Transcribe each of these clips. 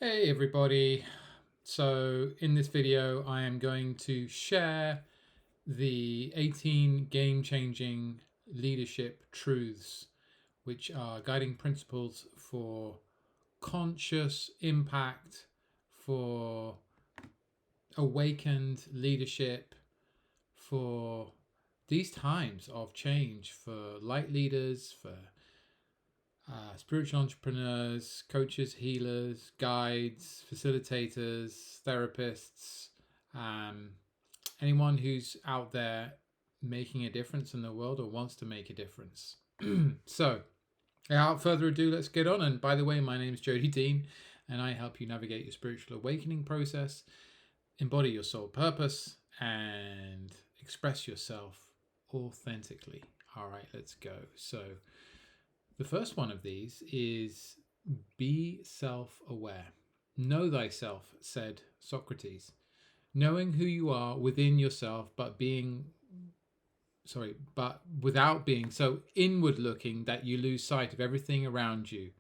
Hey everybody. So in this video I am going to share the 18 game-changing leadership truths, which are guiding principles for conscious impact, for awakened leadership, for these times of change, for light leaders, for spiritual entrepreneurs, coaches, healers, guides, facilitators, therapists, um, anyone who's out there making a difference in the world or wants to make a difference. So, without further ado, let's get on. And by the way, my name is Jody Dean, and I help you navigate your spiritual awakening process, embody your soul purpose, and express yourself authentically. All right, let's go. So, the first one of these is be self-aware. Know thyself, said Socrates. Knowing who you are within yourself, but without being so inward looking that you lose sight of everything around you.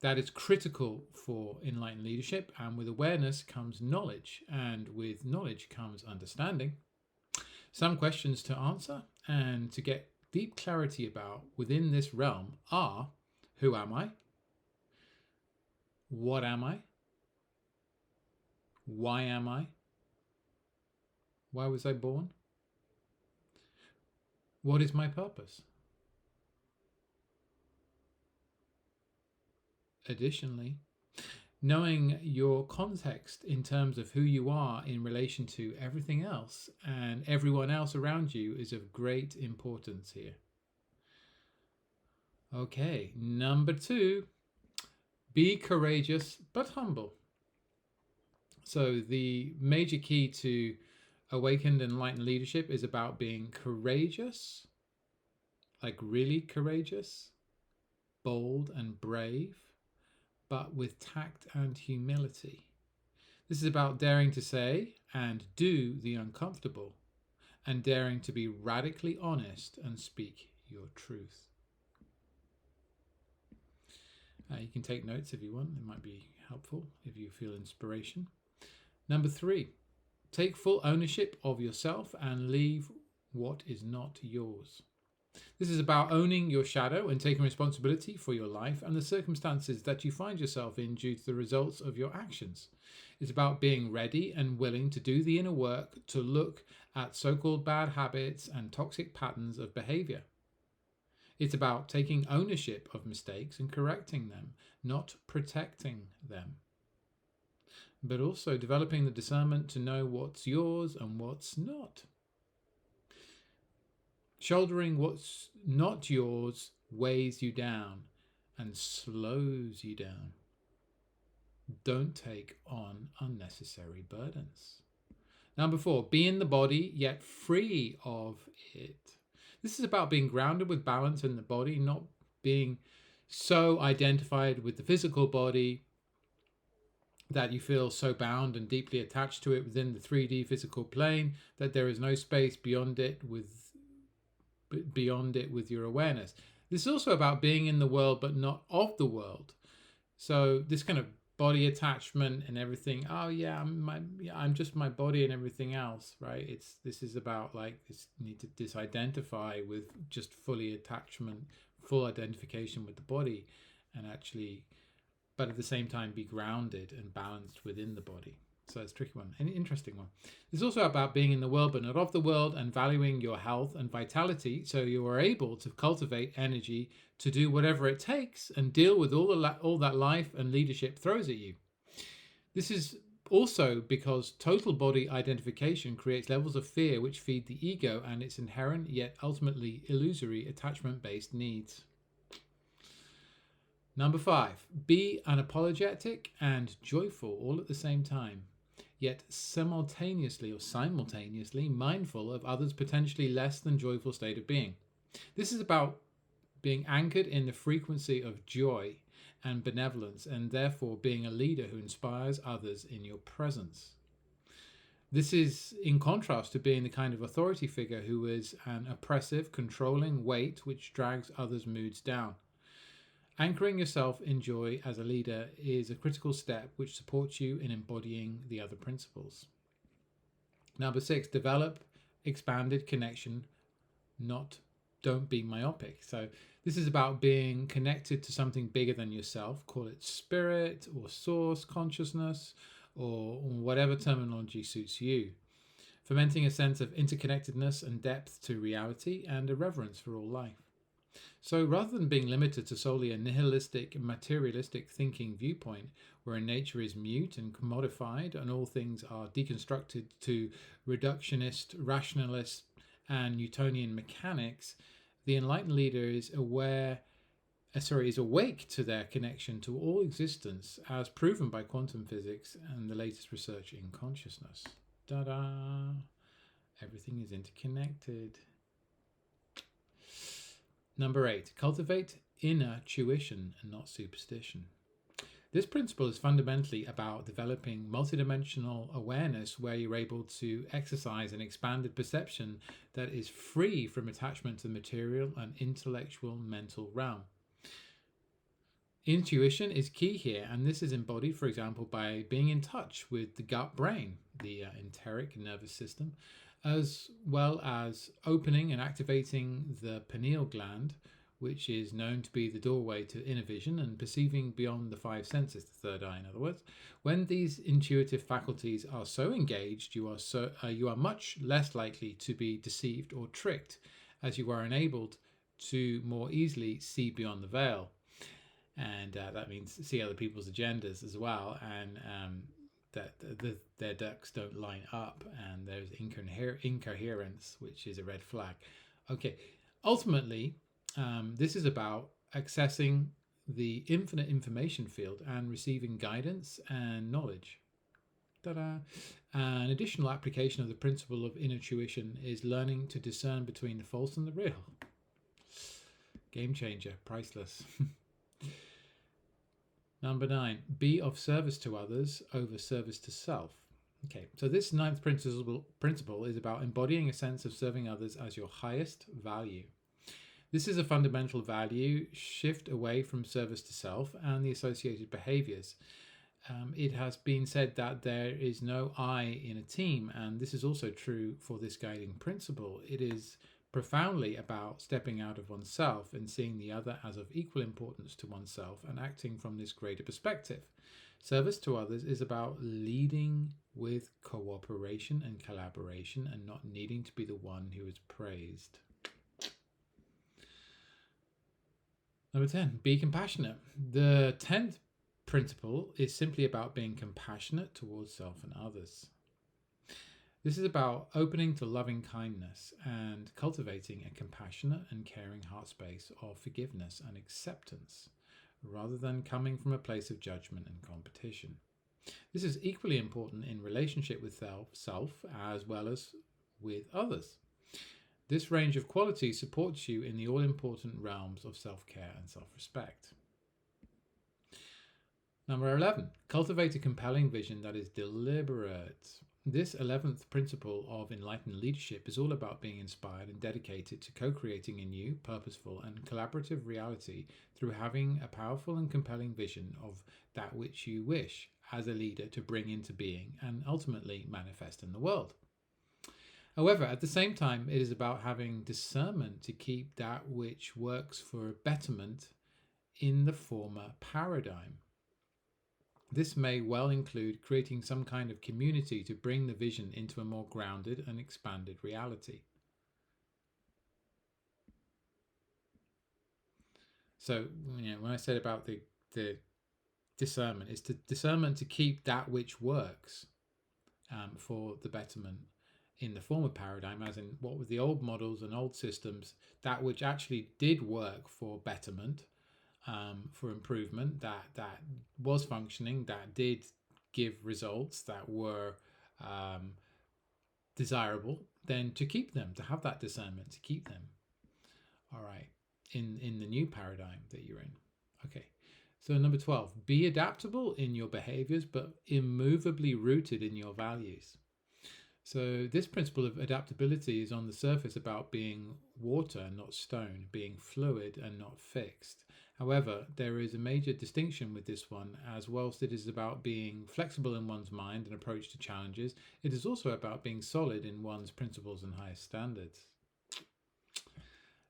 That is critical for enlightened leadership, and with awareness comes knowledge, and with knowledge comes understanding. Some questions to answer and to get deep clarity about within this realm are: who am I? What am I? Why am I? Why was I born? What is my purpose? Additionally, knowing your context in terms of who you are in relation to everything else and everyone else around you is of great importance here. Okay, number 2, be courageous but humble. So the major key to awakened and enlightened leadership is about being courageous, like really courageous, bold and brave, but with tact and humility. This is about daring to say and do the uncomfortable, and daring to be radically honest and speak your truth. You can take notes if you want. It might be helpful if you feel inspiration. Number 3, take full ownership of yourself and leave what is not yours. This is about owning your shadow and taking responsibility for your life and the circumstances that you find yourself in due to the results of your actions. It's about being ready and willing to do the inner work to look at so-called bad habits and toxic patterns of behavior. It's about taking ownership of mistakes and correcting them, not protecting them. But also developing the discernment to know what's yours and what's not. Shouldering what's not yours weighs you down and slows you down. Don't take on unnecessary burdens. Number 4, be in the body yet free of it. This is about being grounded with balance in the body, not being so identified with the physical body that you feel so bound and deeply attached to it within the 3D physical plane that there is no space beyond it with your awareness. This is also about being in the world but not of the world. So this kind of body attachment and everything, I'm just my body and everything else, right? This is about like this need to disidentify with just full identification with the body, and actually, but at the same time be grounded and balanced within the body. So it's a tricky one, an interesting one. It's also about being in the world but not of the world, and valuing your health and vitality so you are able to cultivate energy to do whatever it takes and deal with all that life and leadership throws at you. This is also because total body identification creates levels of fear which feed the ego and its inherent yet ultimately illusory attachment-based needs. Number 5, be unapologetic and joyful all at the same time, yet simultaneously mindful of others' potentially less than joyful state of being. This is about being anchored in the frequency of joy and benevolence, and therefore being a leader who inspires others in your presence. This is in contrast to being the kind of authority figure who is an oppressive, controlling weight which drags others' moods down. Anchoring yourself in joy as a leader is a critical step which supports you in embodying the other principles. Number 6, develop expanded connection, don't be myopic. So this is about being connected to something bigger than yourself. Call it spirit or source consciousness or whatever terminology suits you. Fomenting a sense of interconnectedness and depth to reality and a reverence for all life. So rather than being limited to solely a nihilistic, materialistic thinking viewpoint, where nature is mute and commodified and all things are deconstructed to reductionist, rationalist, and Newtonian mechanics, the enlightened leader is awake to their connection to all existence, as proven by quantum physics and the latest research in consciousness. Ta-da! Everything is interconnected. Number 8, cultivate inner tuition and not superstition. This principle is fundamentally about developing multidimensional awareness where you're able to exercise an expanded perception that is free from attachment to the material and intellectual mental realm. Intuition is key here, and this is embodied, for example, by being in touch with the gut brain, the enteric nervous system, as well as opening and activating the pineal gland, which is known to be the doorway to inner vision and perceiving beyond the five senses, the third eye in other words. When these intuitive faculties are so engaged, you are much less likely to be deceived or tricked, as you are enabled to more easily see beyond the veil. And that means see other people's agendas as well, and that their ducks don't line up, and there's incoherence, which is a red flag. Okay, ultimately, this is about accessing the infinite information field and receiving guidance and knowledge. Ta-da! An additional application of the principle of inner tuition is learning to discern between the false and the real. Game changer, priceless. Number 9, be of service to others over service to self. Okay, so this 9th principle is about embodying a sense of serving others as your highest value. This is a fundamental value shift away from service to self and the associated behaviors. It has been said that there is no I in a team, and this is also true for this guiding principle. It is profoundly about stepping out of oneself and seeing the other as of equal importance to oneself and acting from this greater perspective. Service to others is about leading with cooperation and collaboration and not needing to be the one who is praised. Number 10, be compassionate. The 10th principle is simply about being compassionate towards self and others. This is about opening to loving kindness and cultivating a compassionate and caring heart space of forgiveness and acceptance, rather than coming from a place of judgment and competition. This is equally important in relationship with self as well as with others. This range of qualities supports you in the all-important realms of self-care and self-respect. Number 11, cultivate a compelling vision that is deliberate. This 11th principle of enlightened leadership is all about being inspired and dedicated to co-creating a new, purposeful, and collaborative reality through having a powerful and compelling vision of that which you wish as a leader to bring into being and ultimately manifest in the world. However, at the same time, it is about having discernment to keep that which works for betterment in the former paradigm. This may well include creating some kind of community to bring the vision into a more grounded and expanded reality. So, when I said about the discernment, it's discernment to keep that which works for the betterment in the former paradigm, as in what were the old models and old systems, that which actually did work for betterment, for improvement, that was functioning, that did give results that were desirable, then to keep them, to have that discernment, to keep them. All right, in the new paradigm that you're in. Okay, so number 12, be adaptable in your behaviors, but immovably rooted in your values. So this principle of adaptability is on the surface about being water, not stone, being fluid and not fixed, However, there is a major distinction with this one, as whilst it is about being flexible in one's mind and approach to challenges, it is also about being solid in one's principles and highest standards.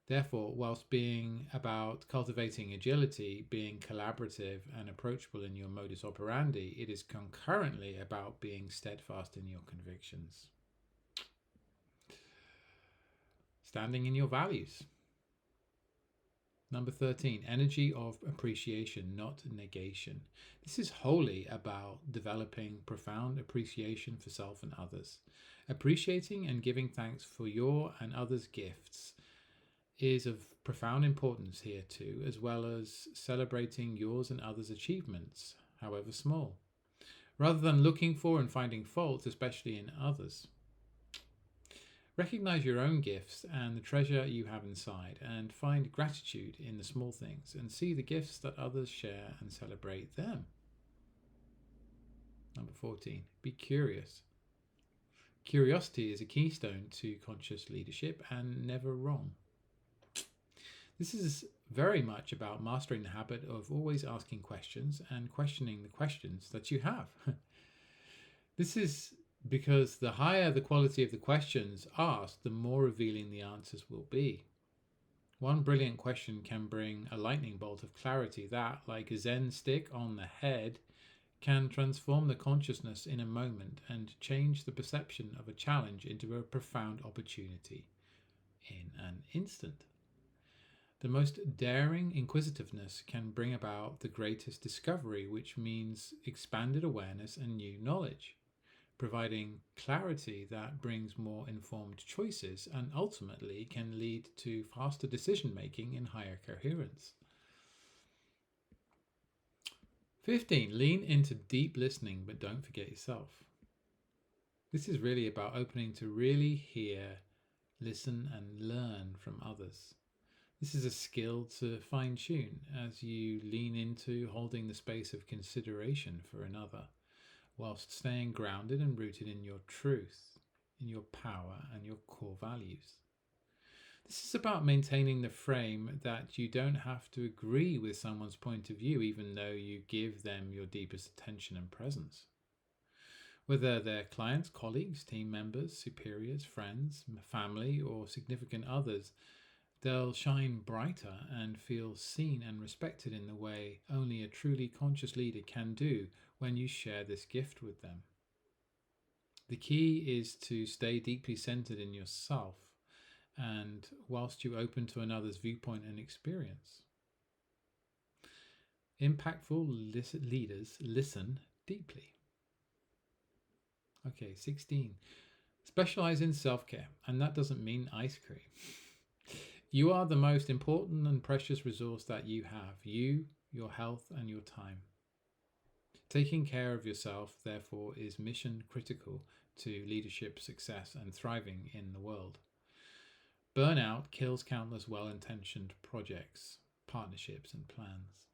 Therefore, whilst being about cultivating agility, being collaborative and approachable in your modus operandi, it is concurrently about being steadfast in your convictions. Standing in your values. Number 13, energy of appreciation, not negation. This is wholly about developing profound appreciation for self and others. Appreciating and giving thanks for your and others' gifts is of profound importance here too, as well as celebrating yours and others' achievements, however small, rather than looking for and finding faults, especially in others. Recognize your own gifts and the treasure you have inside, and find gratitude in the small things, and see the gifts that others share and celebrate them. Number 14, be curious. Curiosity is a keystone to conscious leadership and never wrong. This is very much about mastering the habit of always asking questions and questioning the questions that you have. This is because the higher the quality of the questions asked, the more revealing the answers will be. One brilliant question can bring a lightning bolt of clarity that, like a Zen stick on the head, can transform the consciousness in a moment and change the perception of a challenge into a profound opportunity in an instant. The most daring inquisitiveness can bring about the greatest discovery, which means expanded awareness and new knowledge, providing clarity that brings more informed choices and ultimately can lead to faster decision making and higher coherence. 15, lean into deep listening, but don't forget yourself. This is really about opening to really hear, listen, and learn from others. This is a skill to fine-tune as you lean into holding the space of consideration for another, whilst staying grounded and rooted in your truth, in your power, and your core values. This is about maintaining the frame that you don't have to agree with someone's point of view, even though you give them your deepest attention and presence. Whether they're clients, colleagues, team members, superiors, friends, family, or significant others, they'll shine brighter and feel seen and respected in the way only a truly conscious leader can do when you share this gift with them. The key is to stay deeply centered in yourself, and whilst you open to another's viewpoint and experience. Impactful leaders listen deeply. Okay, 16. Specialize in self-care, and that doesn't mean ice cream. You are the most important and precious resource that you have, you, your health, and your time. Taking care of yourself, therefore, is mission critical to leadership success and thriving in the world. Burnout kills countless well-intentioned projects, partnerships, and plans.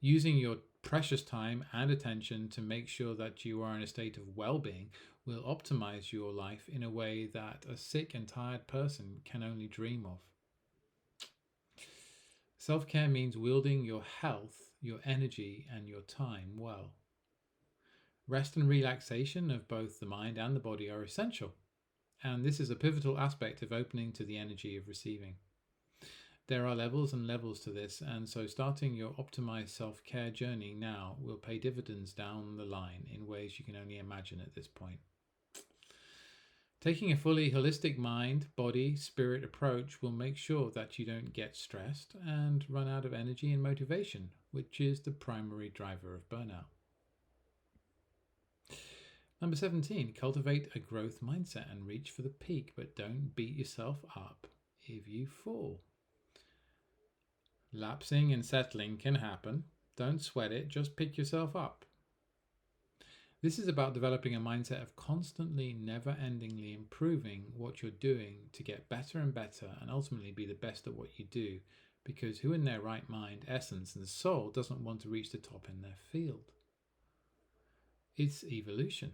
Using your precious time and attention to make sure that you are in a state of well-being will optimize your life in a way that a sick and tired person can only dream of. Self-care means wielding your health, your energy, and your time well. Rest and relaxation of both the mind and the body are essential, and this is a pivotal aspect of opening to the energy of receiving. There are levels and levels to this, and so starting your optimized self-care journey now will pay dividends down the line in ways you can only imagine at this point. Taking a fully holistic mind, body, spirit approach will make sure that you don't get stressed and run out of energy and motivation, which is the primary driver of burnout. Number 17, cultivate a growth mindset and reach for the peak, but don't beat yourself up if you fall. Lapsing and settling can happen. Don't sweat it, just pick yourself up. This is about developing a mindset of constantly, never-endingly improving what you're doing to get better and better and ultimately be the best at what you do, because who in their right mind, essence, and soul doesn't want to reach the top in their field? It's evolution.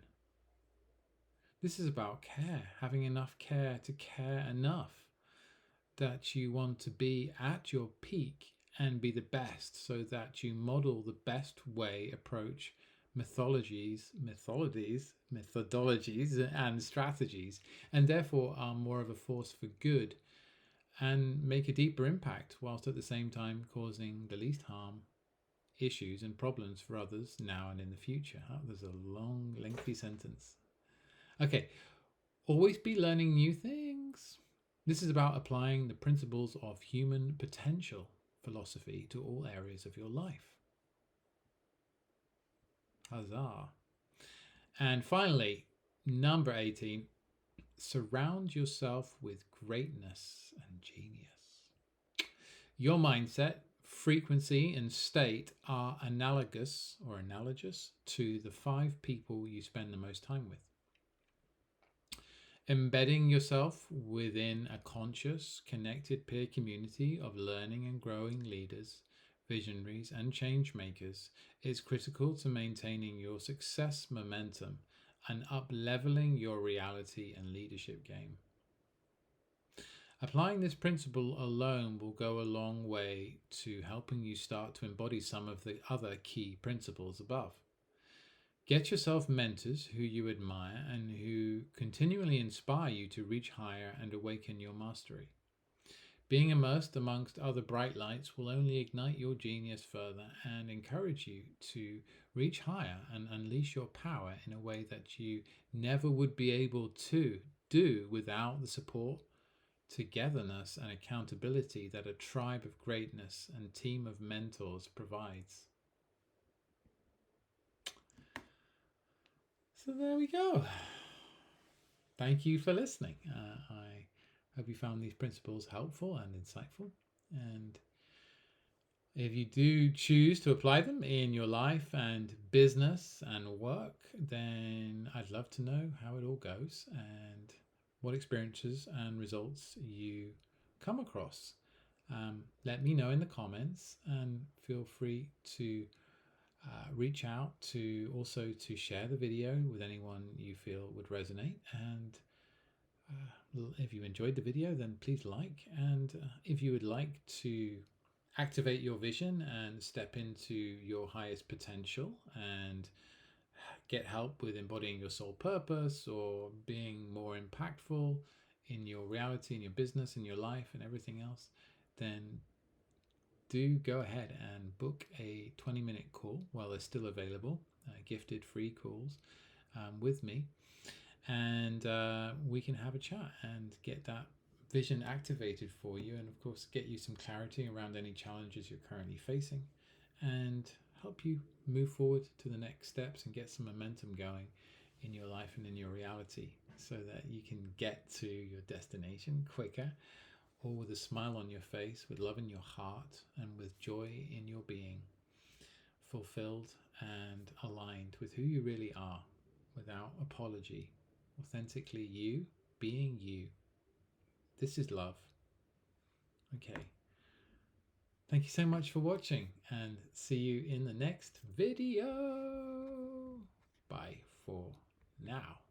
This is about care, having enough care to care enough that you want to be at your peak and be the best, so that you model the best way, approach, methodologies, and strategies, and therefore are more of a force for good and make a deeper impact, whilst at the same time causing the least harm, issues, and problems for others now and in the future. Oh, there's a long, lengthy sentence. Okay, always be learning new things. This is about applying the principles of human potential philosophy to all areas of your life. Huzzah. And finally, number 18, surround yourself with greatness and genius. Your mindset, frequency, and state are analogous to the 5 people you spend the most time with. Embedding yourself within a conscious, connected peer community of learning and growing leaders, visionaries, and change makers is critical to maintaining your success momentum and up-leveling your reality and leadership game. Applying this principle alone will go a long way to helping you start to embody some of the other key principles above. Get yourself mentors who you admire and who continually inspire you to reach higher and awaken your mastery. Being immersed amongst other bright lights will only ignite your genius further and encourage you to reach higher and unleash your power in a way that you never would be able to do without the support, togetherness, and accountability that a tribe of greatness and team of mentors provides. So there we go. Thank you for listening. I hope you found these principles helpful and insightful. And if you do choose to apply them in your life and business and work, then I'd love to know how it all goes and what experiences and results you come across. Let me know in the comments, and feel free to reach out to also to share the video with anyone you feel would resonate. And if you enjoyed the video, then please like. And if you would like to activate your vision and step into your highest potential and get help with embodying your soul purpose or being more impactful in your reality, in your business, in your life, and everything else, then do go ahead and book a 20-minute call while they're still available, gifted free calls with me, and we can have a chat and get that vision activated for you, and of course get you some clarity around any challenges you're currently facing, and help you move forward to the next steps and get some momentum going in your life and in your reality, so that you can get to your destination quicker, or with a smile on your face, with love in your heart, and with joy in your being, fulfilled and aligned with who you really are, without apology, authentically you, being you. This is love. Okay. Thank you so much for watching, and see you in the next video. Bye for now.